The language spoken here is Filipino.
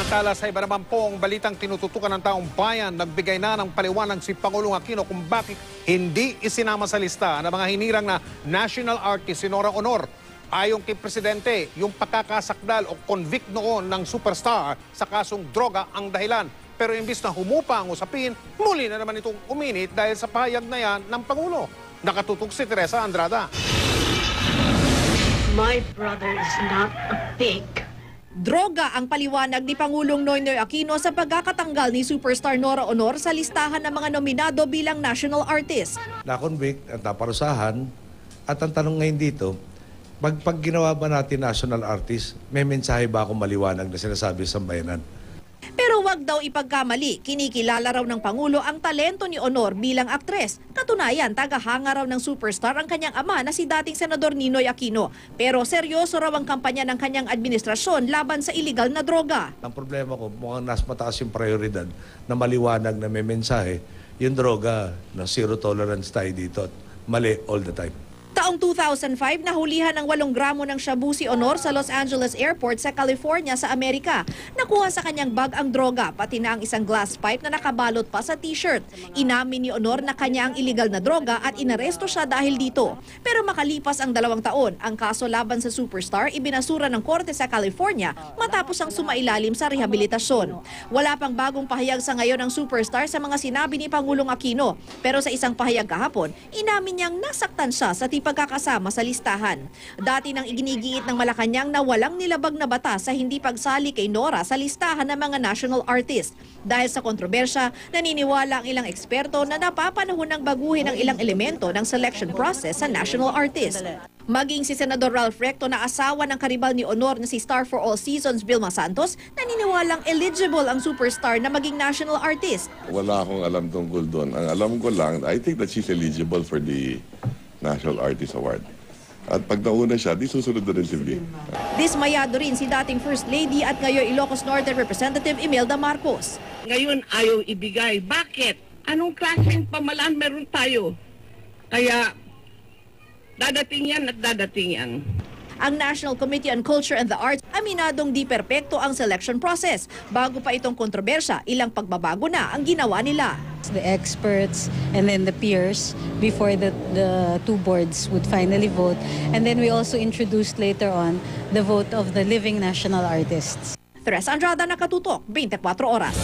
Samantala sa iba naman pong balitang tinututukan ng taong bayan, nagbigay na ng paliwanag si Pangulong Aquino kung bakit hindi isinama sa lista ng mga hinirang na national artist si Nora Honor. Ayon kay Presidente, yung pagkakasakdal o convict noon ng superstar sa kasong droga ang dahilan. Pero imbis na humupa ang usapin, muli na naman itong uminit dahil sa pahayag na yan ng Pangulo. Nakatutok si Teresa Andrada. My brother is not a pig. Droga ang paliwanag ni Pangulong Noynoy Aquino sa pagkakatanggal ni superstar Nora Honor sa listahan ng mga nominado bilang national artist. Na-convict at naparusahan at ang tanong ngayon dito, pag ginawa ba natin national artist, may mensahe ba akong maliwanag na sinasabi sa bayanan? Pero wag daw ipagkamali, kinikilala raw ng Pangulo ang talento ni Honor bilang aktres. Katunayan, tagahanga raw ng superstar ang kanyang ama na si dating Senador Ninoy Aquino. Pero seryoso raw ang kampanya ng kanyang administrasyon laban sa illegal na droga. Ang problema ko, mukhang nas mataas yung prioridad na maliwanag na may mensahe, yung droga na zero tolerance tayo dito at mali all the time. Taong 2005, nahulihan ng 8 gramo ng shabu si Honor sa Los Angeles Airport sa California sa Amerika. Nakuha sa kanyang bag ang droga, pati na ang isang glass pipe na nakabalot pa sa t-shirt. Inamin ni Honor na kanya ang illegal na droga at inaresto siya dahil dito. Pero makalipas ang 2 taon, ang kaso laban sa superstar ibinasura ng korte sa California matapos ang sumailalim sa rehabilitasyon. Wala pang bagong pahayag sa ngayon ng superstar sa mga sinabi ni Pangulong Aquino. Pero sa isang pahayag kahapon, inamin niyang nasaktan siya sa pagkakasama sa listahan. Dati nang iginigiit ng Malacanang na walang nilabag na batas sa hindi pagsali kay Nora sa listahan ng mga national artist. Dahil sa kontrobersya, naniniwala ang ilang eksperto na napapanahon ng baguhin ang ilang elemento ng selection process sa national artist. Maging si Senador Ralph Recto na asawa ng karibal ni Honor na si Star for All Seasons Vilma Santos, naniniwalang eligible ang superstar na maging national artist. Wala akong alam tungkol doon. Ang alam ko lang, I think that she's eligible for the National Artist Award. At pag nauna siya, di susunod na rin si V. Dismayado rin si dating First Lady at ngayon Ilocos Norte Representative Imelda Marcos. Ngayon ayaw ibigay. Bakit? Anong klaseng pamalaan meron tayo? Kaya dadating yan at dadating yan. Ang National Committee on Culture and the Arts, aminadong di perpekto ang selection process. Bago pa itong kontrobersya, ilang pagbabago na ang ginawa nila. The experts and then the peers before the two boards would finally vote. And then we also introduced later on the vote of the living national artists. Teresa Andrada, Nakatutok, 24 Oras.